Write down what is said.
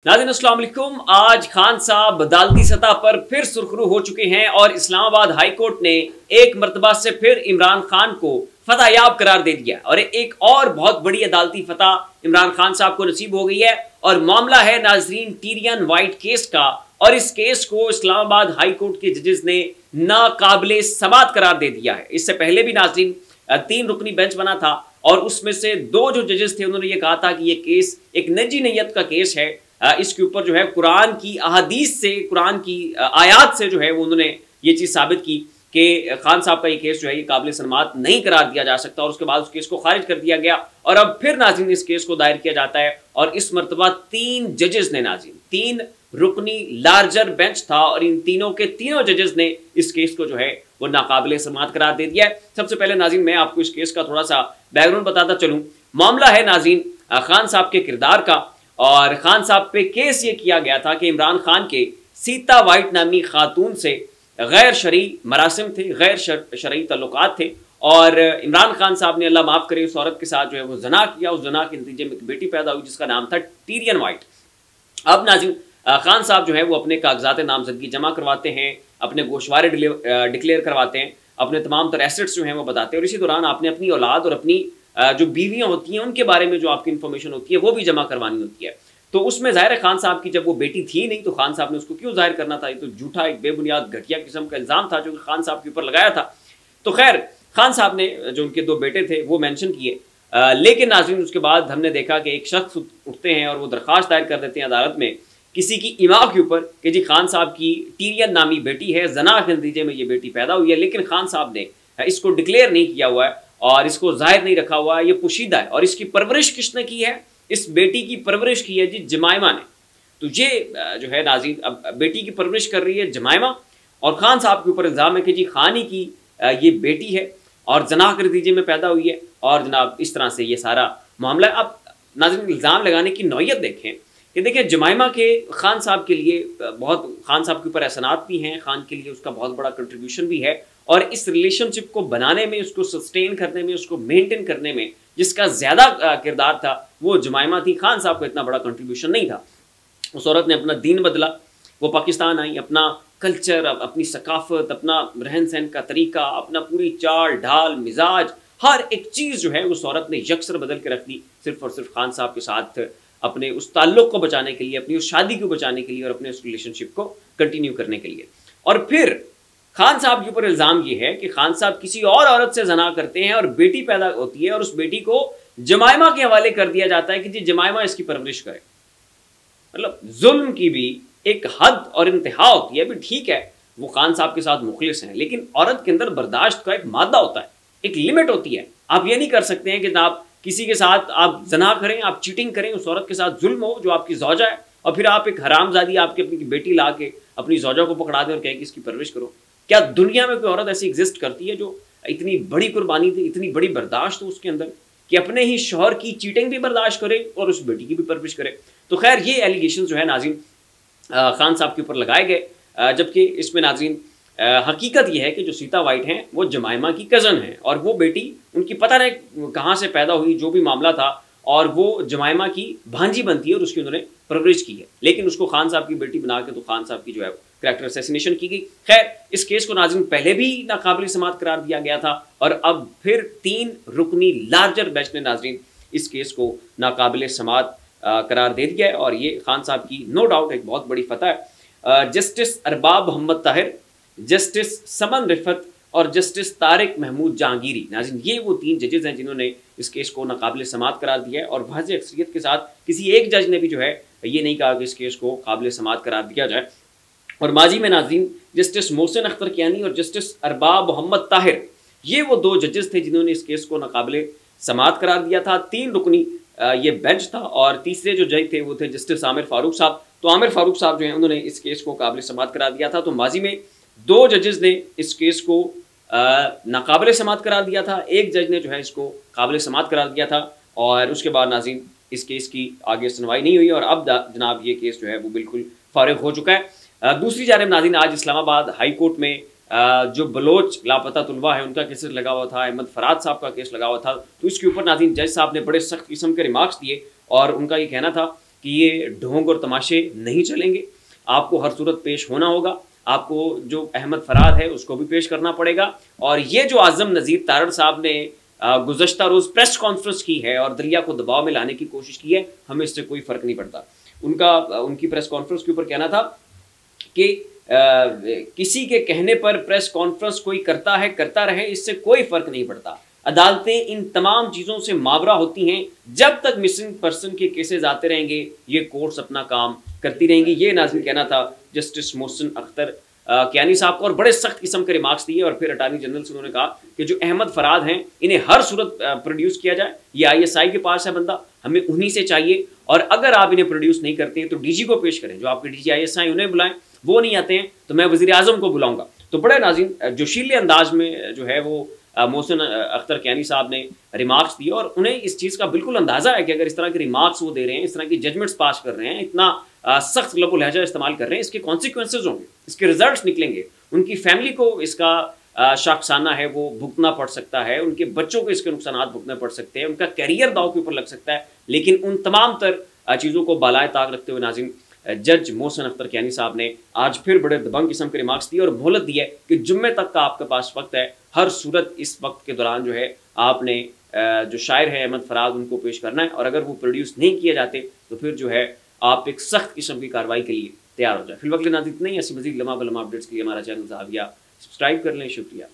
नाज़रीन अस्सलाम वालेकुम। आज खान साहब अदालती सतह पर फिर सुर्खरू हो चुके हैं और इस्लामाबाद हाई कोर्ट ने एक मरतबा से फिर इमरान खान को फतहयाब करार दे दिया और एक और बहुत बड़ी अदालती फतह इमरान खान साहब को नसीब हो गई है। और मामला है नाजरीन टीरियन वाइट केस का, और इस केस को इस्लामाबाद हाई कोर्ट के जजेस ने नाकाबिले समात करार दे दिया है। इससे पहले भी नाजरीन 3 रुकनी बेंच बना था और उसमें से 2 जो जजेस थे उन्होंने ये कहा था कि ये केस एक निजी नीयत का केस है। इसके ऊपर जो है कुरान की अहादीस से, कुरान की आयात से जो है वो उन्होंने ये चीज़ साबित की कि खान साहब का ये केस जो है ये काबिल समात नहीं करार दिया जा सकता, और उसके बाद उस केस को खारिज कर दिया गया। और अब फिर नाज़रीन इस केस को दायर किया जाता है और इस मरतबा 3 जजेस ने, नाज़रीन 3 रुकनी लार्जर बेंच था और इन तीनों के तीनों जजेस ने इस केस को जो है वो नाकाबिले समात करार दे दिया है। सबसे पहले नाज़रीन मैं आपको इस केस का थोड़ा सा बैकग्राउंड बताता चलूँ। मामला है नाज़रीन खान साहब के किरदार का, और खान साहब पे केस ये किया गया था कि इमरान खान के सीता वाइट नामी खातून से गैर शरई मरासिम थे, गैर शरई तल्लुकात थे, और इमरान खान साहब ने अल्लाह माफ़ करे उस औरत के साथ जो है वो जना किया। उस जना के नतीजे में एक बेटी पैदा हुई जिसका नाम था टीरियन वाइट। अब नाज़रीन खान साहब जो है वो अपने कागजात नामजदगी जमा करवाते हैं, अपने गोशवारे डिक्लेयर करवाते हैं, अपने तमाम तर एसेट्स जो हैं वो बताते हैं, और इसी दौरान आपने अपनी औलाद और अपनी जो बीवियाँ होती हैं उनके बारे में जो आपकी इन्फॉर्मेशन होती है वो भी जमा करवानी होती है। तो उसमें ज़ाहिर है खान साहब की जब वो बेटी थी नहीं तो खान साहब ने उसको क्यों जाहिर करना था? ये तो झूठा एक बेबुनियाद घटिया किस्म का इल्ज़ाम था जो कि खान साहब के ऊपर लगाया था। तो खैर खान साहब ने जो उनके 2 बेटे थे वो मेंशन किए, लेकिन नाज़रीन उसके बाद हमने देखा कि एक शख्स उठते हैं और वो दरख्वास्त दायर कर देते हैं अदालत में किसी की इमाम के ऊपर कि जी खान साहब की टीरियन नामी बेटी है, जना के नतीजे में ये बेटी पैदा हुई है, लेकिन खान साहब ने इसको डिक्लेयर नहीं किया हुआ है और इसको जाहिर नहीं रखा हुआ है, ये पोशीदा है। और इसकी परवरिश किसने की है? इस बेटी की परवरिश की है जी जमाइमा ने। तो ये जो है नाज़रीन अब बेटी की परवरिश कर रही है जमाइमा, और खान साहब के ऊपर इल्ज़ाम है कि जी खान ही की ये बेटी है और जना के नतीजे में पैदा हुई है, और जनाब इस तरह से ये सारा मामला है। अब नाज़रीन इल्ज़ाम लगाने की नौयत देखें कि देखिए जमाइमा के खान साहब के लिए बहुत, खान साहब के ऊपर एहसानात भी हैं, खान के लिए उसका बहुत बड़ा कंट्रीब्यूशन भी है, और इस रिलेशनशिप को बनाने में, उसको सस्टेन करने में, उसको मेंटेन करने में जिसका ज़्यादा किरदार था वो जमाइमा थी। खान साहब को इतना बड़ा कंट्रीब्यूशन नहीं था। उस औरत ने अपना दीन बदला, वो पाकिस्तान आई, अपना कल्चर, अपनी सकाफत, अपना रहन सहन का तरीका, अपना पूरी चाल ढाल मिजाज, हर एक चीज़ जो है उस औरत ने यकसर बदल के रख दी, सिर्फ और सिर्फ खान साहब के साथ अपने उस ताल्लुक़ को बचाने के लिए, अपनी उस शादी को बचाने के लिए और अपने उस रिलेशनशिप को कंटिन्यू करने के लिए। और फिर खान साहब के ऊपर इल्ज़ाम ये है कि खान साहब किसी और औरत से जना करते हैं और बेटी पैदा होती है और उस बेटी को जमाइमा के हवाले कर दिया जाता है कि जी जमाइमा इसकी परवरिश करे। मतलब जुल्म की भी एक हद और इंतहा होती है। भी ठीक है वो खान साहब के साथ मुखलिस हैं, लेकिन औरत के अंदर बर्दाश्त का एक मादा होता है, एक लिमिट होती है। आप ये नहीं कर सकते हैं कि आप किसी के साथ आप जना करें, आप चीटिंग करें, उस औरत के साथ जुल्म हो जो आपकी ज़ौजा है, और फिर आप एक हरामजादी आपकी अपनी बेटी ला के अपनी ज़ौजा को पकड़ा दें और कहें कि इसकी परवरिश करो। क्या दुनिया में कोई औरत ऐसी एग्जिस्ट करती है जो इतनी बड़ी कुर्बानी थी, इतनी बड़ी बर्दाश्त हो उसके अंदर कि अपने ही शौहर की चीटिंग भी बर्दाश्त करे और उस बेटी की भी परवरिश करे? तो खैर ये एलिगेशन जो है नाज़रीन खान साहब के ऊपर लगाए गए, जबकि इसमें नाज़रीन हकीकत यह है कि जो सीता वाइट हैं वो जमाइमा की कज़न हैं, और वो बेटी उनकी पता नहीं कहाँ से पैदा हुई, जो भी मामला था, और वो जमाइमा की भांजी बनती है और उसकी उन्होंने परवरिश की है, लेकिन उसको खान साहब की बेटी बना के तो खान साहब की जो है कैरेक्टर असैसिनेशन की गई। खैर इस केस को नाज़रीन पहले भी नाकाबिल समात करार दिया गया था, और अब फिर 3 रुकनी लार्जर बेंच ने नाज़रीन इस केस को नाकाबिल समात करार दे दिया है, और ये खान साहब की नो डाउट एक बहुत बड़ी फतह है। जस्टिस अरबाब मोहम्मद ताहिर, जस्टिस समन रिफत और जस्टिस तारिक महमूद जहांगीरी, नाज़रीन ये वो 3 जजेस हैं जिन्होंने इस केस को नाकाबिल समात करार दिया है, और वाज़ेह अक्सरियत के साथ किसी एक जज ने भी जो है ये नहीं कहा कि इस केस को काबिल समात करार दिया जाए। और माजी में नाज़रीन जस्टिस मोहसिन अख्तर कियानी और जस्टिस अरबाब मोहम्मद ताहिर, ये वो 2 जजेस थे जिन्होंने इस केस को नाकाबिल समात करार दिया था। 3 रुकनी ये बेंच था, और तीसरे जो जज थे वो थे जस्टिस आमिर फारूक साहब। तो आमिर फारूक साहब जो हैं उन्होंने इस केस को काबिल समात करार दिया था। तो माजी में 2 जजेस ने इस केस को नाकाबिल समात करार दिया था, एक जज ने जो है इसको काबिल समात करार दिया था, और उसके बाद नाज़रीन इस केस की आगे सुनवाई नहीं हुई, और अब जनाब ये केस जो है वो बिल्कुल फारिग हो चुका है। दूसरी जानिब नाज़रीन आज इस्लामाबाद हाई कोर्ट में जो बलोच लापता तुलबा है उनका केस लगा हुआ था, अहमद फराद साहब का केस लगा हुआ था। तो इसके ऊपर नाज़रीन जज साहब ने बड़े सख्त किस्म के रिमार्क्स दिए, और उनका ये कहना था कि ये ढोंग और तमाशे नहीं चलेंगे, आपको हर सूरत पेश होना होगा, आपको जो अहमद फराद है उसको भी पेश करना पड़ेगा। और ये जो आज़म नज़ीर तारड़ साहब ने गुज़श्ता रोज़ प्रेस कॉन्फ्रेंस की है और दरिया को दबाव में लाने की कोशिश की है, हमें इससे कोई फ़र्क नहीं पड़ता। उनकी प्रेस कॉन्फ्रेंस के ऊपर कहना था कि किसी के कहने पर प्रेस कॉन्फ्रेंस कोई करता है, करता रहे, इससे कोई फ़र्क नहीं पड़ता। अदालतें इन तमाम चीज़ों से मावरा होती हैं, जब तक मिसिंग पर्सन के केसेस आते रहेंगे ये कोर्ट्स अपना काम करती रहेंगी। ये नाज़रीन कहना था जस्टिस मोहसिन अख्तर कियानी साहब को, और बड़े सख्त किस्म के रिमार्क्स दिए। और फिर अटार्नी जनरल से उन्होंने कहा कि जो अहमद फराद हैं इन्हें हर सूरत प्रोड्यूस किया जाए, ये ISI के पास है बंदा, हमें उन्हीं से चाहिए। और अगर आप इन्हें प्रोड्यूस नहीं करते हैं तो DG को पेश करें, जो आपके DG ISI उन्हें बुलाएं, वो नहीं आते हैं तो मैं वज़ीर आज़म को बुलाऊंगा। तो बड़े नाज़रीन जोशीले अंदाज में जो है वो मोहसिन अख्तर कियानी साहब ने रिमार्क्स दिए, और उन्हें इस चीज़ का बिल्कुल अंदाज़ा है कि अगर इस तरह के रिमार्क्स वो दे रहे हैं, इस तरह की जजमेंट्स पास कर रहे हैं, इतना सख्त लबो लहजा इस्तेमाल कर रहे हैं, इसके कॉन्सिक्वेंसेज होंगे, इसके रिजल्ट्स निकलेंगे, उनकी फैमिली को इसका शाखसाना है वो भुगतना पड़ सकता है, उनके बच्चों को इसके नुकसान भुगतने पड़ सकते हैं, उनका कैरियर दाव के ऊपर लग सकता है। लेकिन उन तमाम तर चीज़ों को बालाए ताक रखते हुए नाज़रीन जज मोहसिन अख्तर कियानी साहब ने आज फिर बड़े दबंग किस्म के रिमार्क्स दिए और मोहलत दी है कि जुम्मे तक का आपके पास वक्त है, हर सूरत इस वक्त के दौरान जो है आपने जो शायर है अहमद फराद उनको पेश करना है, और अगर वो प्रोड्यूस नहीं किए जाते तो फिर जो है आप एक सख्त किस्म की कार्रवाई के लिए तैयार हो जाए। फिलहाल नाज़रीन इतना ही, ऐसी मज़ीद लम्हा बलम्हा अपडेट्स के लिए हमारा चैनल सब्सक्राइब कर लें। शुक्रिया।